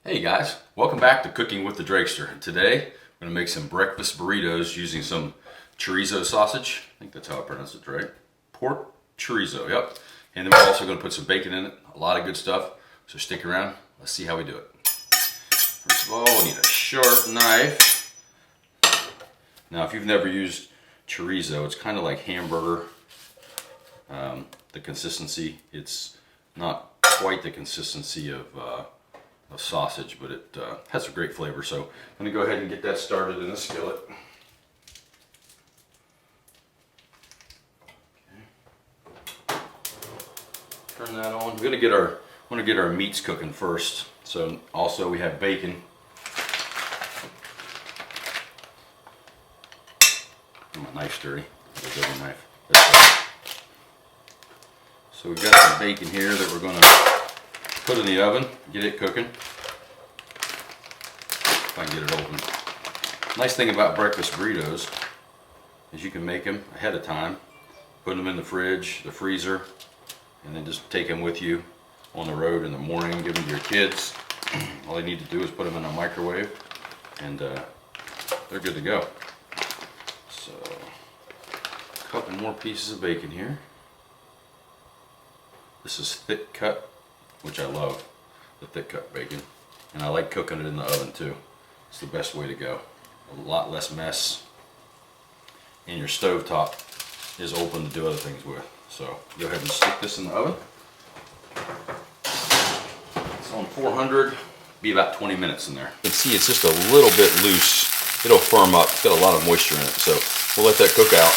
Hey guys, welcome back to Cooking with the Drakester. Today, I'm going to make some breakfast burritos using some chorizo sausage. I think that's how I pronounce it, right? Pork chorizo, yep. And then we're also going to put some bacon in it. A lot of good stuff. So stick around. Let's see how we do it. First of all, we need a sharp knife. Now, if you've never used chorizo, it's kind of like hamburger. The consistency, it's not quite the consistency of sausage, but it has a great flavor. So I'm going to go ahead and get that started in the skillet. Okay. Turn that on. We're going to get our meats cooking first. So also we have bacon. My knife's dirty. There's a knife. So we've got some bacon here that we're going to put in the oven, get it cooking. If I can get it open. Nice thing about breakfast burritos is you can make them ahead of time, put them in the fridge, the freezer, and then just take them with you on the road in the morning, give them to your kids. All they need to do is put them in a microwave and they're good to go. So, a couple more pieces of bacon here. This is thick cut, which I love, the thick cut bacon. And I like cooking it in the oven too. It's the best way to go. A lot less mess. And your stovetop is open to do other things with. So go ahead and stick this in the oven. It's on 400, be about 20 minutes in there. You can see it's just a little bit loose. It'll firm up, it's got a lot of moisture in it. So we'll let that cook out.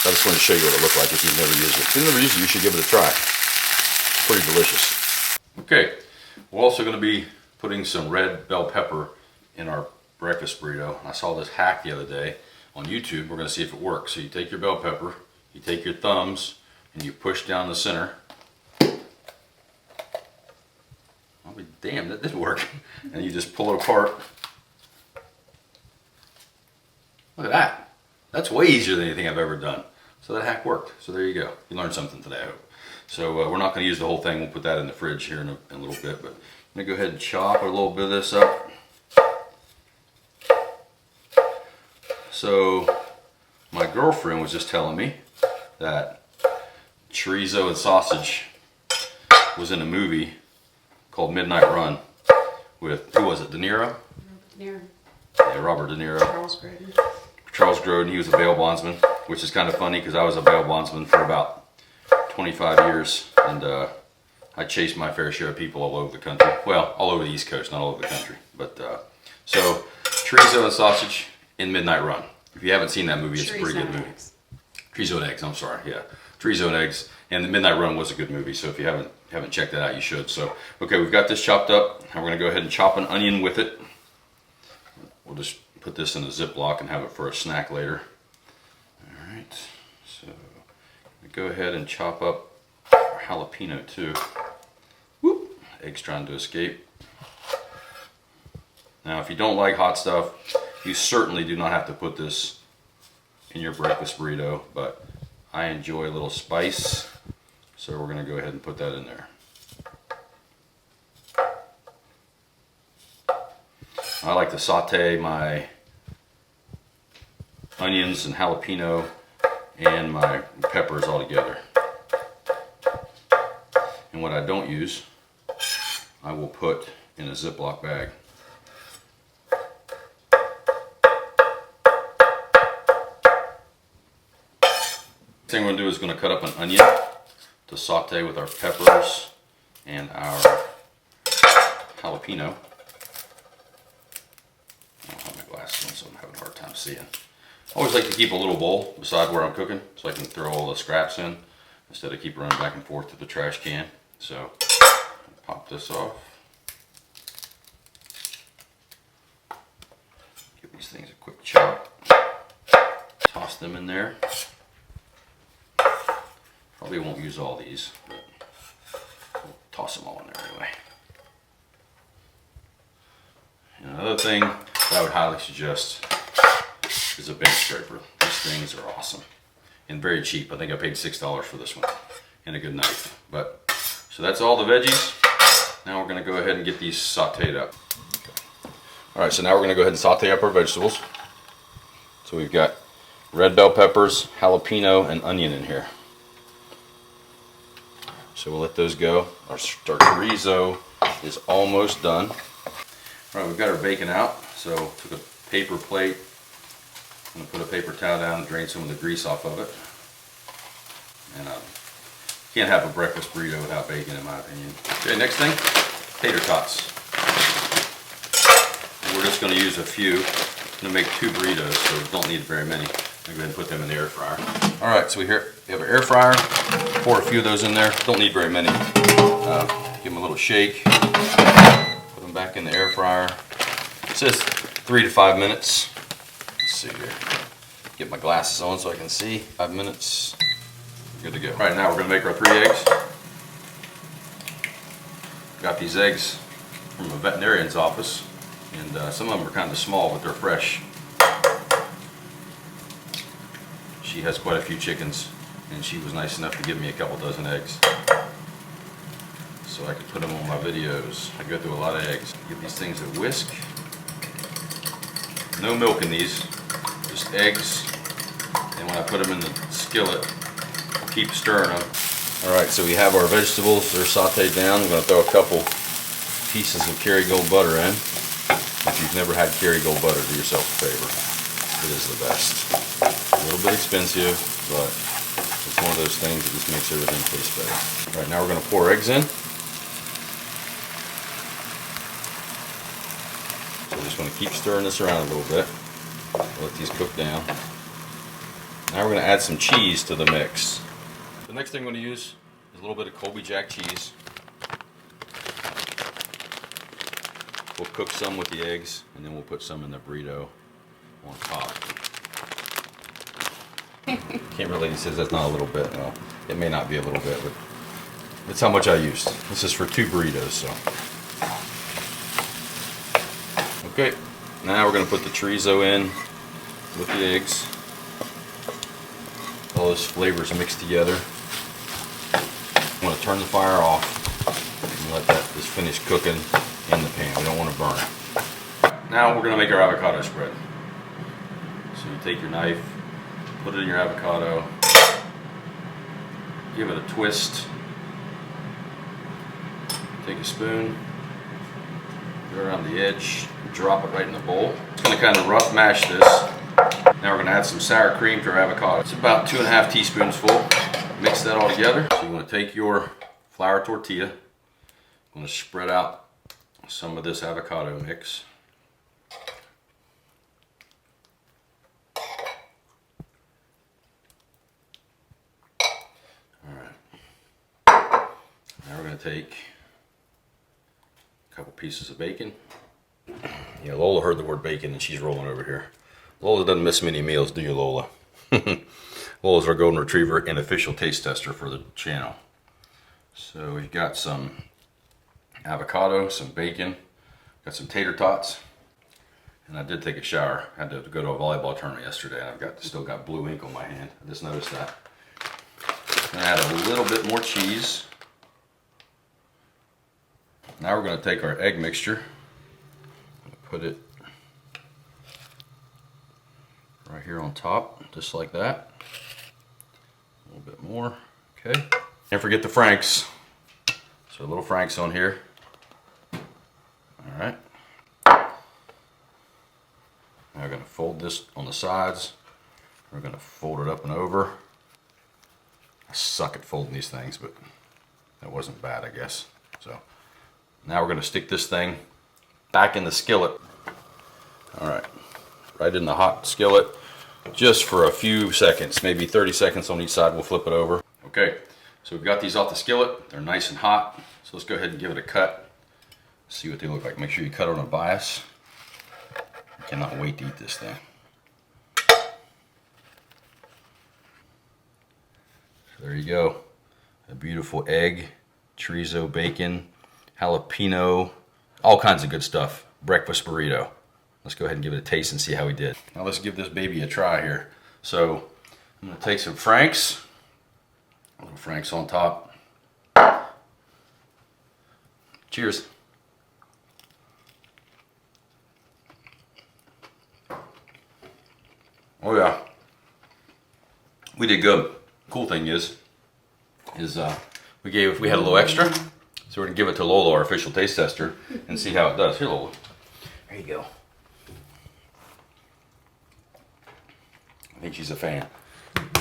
I just wanted to show you what it looked like if you've never used it. If you've never used it, you should give it a try. It's pretty delicious. Okay, we're also going to be putting some red bell pepper in our breakfast burrito. I saw this hack the other day on YouTube. We're going to see if it works. So you take your bell pepper, you take your thumbs, and you push down the center. I'll be damned, that did work. And you just pull it apart. Look at that. That's way easier than anything I've ever done. So that hack worked. So there you go. You learned something today, I hope. So we're not going to use the whole thing. We'll put that in the fridge here in a little bit. But I'm going to go ahead and chop a little bit of this up. So my girlfriend was just telling me that chorizo and sausage was in a movie called Midnight Run with, who was it, De Niro? De Niro. Yeah, Robert De Niro. Charles Grodin. Charles Grodin, he was a bail bondsman, which is kind of funny because I was a bail bondsman for about 25 years, and I chased my fair share of people all over the country. Well, all over the East Coast, not all over the country. But so, chorizo and sausage in Midnight Run. If you haven't seen that movie, it's a pretty good movie. Chorizo and eggs. I'm sorry. Yeah, chorizo and eggs. And the Midnight Run was a good movie. So if you haven't checked that out, you should. So okay, we've got this chopped up. Now we're gonna go ahead and chop an onion with it. We'll just put this in a Ziploc and have it for a snack later. All right. So go ahead and chop up our jalapeno too. Whoop! Egg's trying to escape. Now, if you don't like hot stuff, you certainly do not have to put this in your breakfast burrito, but I enjoy a little spice, so we're going to go ahead and put that in there. I like to saute my onions and jalapeno and my peppers all together. And what I don't use, I will put in a Ziploc bag. Next thing we're going to do is going to cut up an onion to saute with our peppers and our jalapeno. I don't have my glasses on, so I'm having a hard time seeing. I always like to keep a little bowl beside where I'm cooking so I can throw all the scraps in instead of keep running back and forth to the trash can. So pop this off. Give these things a quick chop. Toss them in there. Probably won't use all these, but we'll toss them all in there anyway. And another thing that I would highly suggest is a bench scraper. These things are awesome and very cheap. I think I paid $6 for this one and a good knife. But so that's all the veggies. Now we're going to go ahead and get these sauteed up. All right, so now we're gonna go ahead and saute up our vegetables. So we've got red bell peppers, jalapeno, and onion in here. So we'll let those go. Our chorizo is almost done. All right, we've got our bacon out. So took a paper plate. I'm gonna put a paper towel down and drain some of the grease off of it. And can't have a breakfast burrito without bacon, in my opinion. Okay, next thing, tater tots. We're just going to use a few. I'm going to make 2 burritos, so we don't need very many. I'm going to go ahead and put them in the air fryer. All right, so we have an air fryer. Pour a few of those in there. Don't need very many. Give them a little shake. Put them back in the air fryer. It says 3 to 5 minutes. Let's see here. Get my glasses on so I can see. 5 minutes. Good to go. All right, now we're going to make our 3 eggs. Got these eggs from a veterinarian's office, and some of them are kind of small, but they're fresh. She has quite a few chickens, and she was nice enough to give me a couple dozen eggs, so I could put them on my videos. I go through a lot of eggs. Give these things a whisk. No milk in these, just eggs. And when I put them in the skillet, keep stirring them. All right, so we have our vegetables. They're sauteed down. I'm going to throw a couple pieces of Kerrygold butter in. If you've never had Kerrygold butter, do yourself a favor. It is the best. A little bit expensive, but it's one of those things that just makes everything taste better. All right, now we're going to pour eggs in. So we're just going to keep stirring this around a little bit. Let these cook down. Now we're going to add some cheese to the mix. The next thing I'm going to use is a little bit of Colby Jack cheese. We'll cook some with the eggs, and then we'll put some in the burrito on top. Camera lady says that's not a little bit. Well, it may not be a little bit, but that's how much I used. This is for 2 burritos, so. Okay, now we're going to put the chorizo in with the eggs. All those flavors mixed together. I'm going to turn the fire off and let that just finish cooking in the pan. We don't want to burn it. Now we're going to make our avocado spread. So you take your knife, put it in your avocado, give it a twist, take a spoon, go around the edge, drop it right in the bowl. It's going to kind of rough mash this. Now we're going to add some sour cream to our avocado. It's about 2.5 teaspoons full. Mix that all together. So you want to take your flour tortilla. I'm going to spread out some of this avocado mix. Alright. Now we're going to take a couple pieces of bacon. Yeah, Lola heard the word bacon and she's rolling over here. Lola doesn't miss many meals, do you, Lola? Lola's our golden retriever and official taste tester for the channel. So we've got some avocado, some bacon, got some tater tots, and I did take a shower. I had to go to a volleyball tournament yesterday, and I've still got blue ink on my hand. I just noticed that. I'm gonna add a little bit more cheese. Now we're gonna take our egg mixture, put it right here on top, just like that. A little bit more, okay. Can't forget the Franks. So a little Franks on here. All right. Now we're gonna fold this on the sides. We're gonna fold it up and over. I suck at folding these things, but that wasn't bad, I guess. So now we're gonna stick this thing back in the skillet. All right, right in the hot skillet, just for a few seconds, maybe 30 seconds on each side. We'll flip it over. Okay, so we've got these off the skillet. They're nice and hot. So let's go ahead and give it a cut. See what they look like. Make sure you cut on a bias. I cannot wait to eat this thing. So there you go. A beautiful egg, chorizo, bacon, jalapeno, all kinds of good stuff. Breakfast burrito. Let's go ahead and give it a taste and see how we did. Now let's give this baby a try here. So I'm gonna take some Franks, a little Franks on top. Cheers. Oh yeah. We did good. Cool thing is we had a little extra, so we're gonna give it to Lola, our official taste tester, and see how it does. Here, Lola. There you go. I think she's a fan.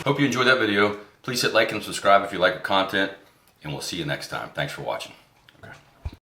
Hope you enjoyed that video. Please hit like and subscribe if you like the content, and we'll see you next time. Thanks for watching.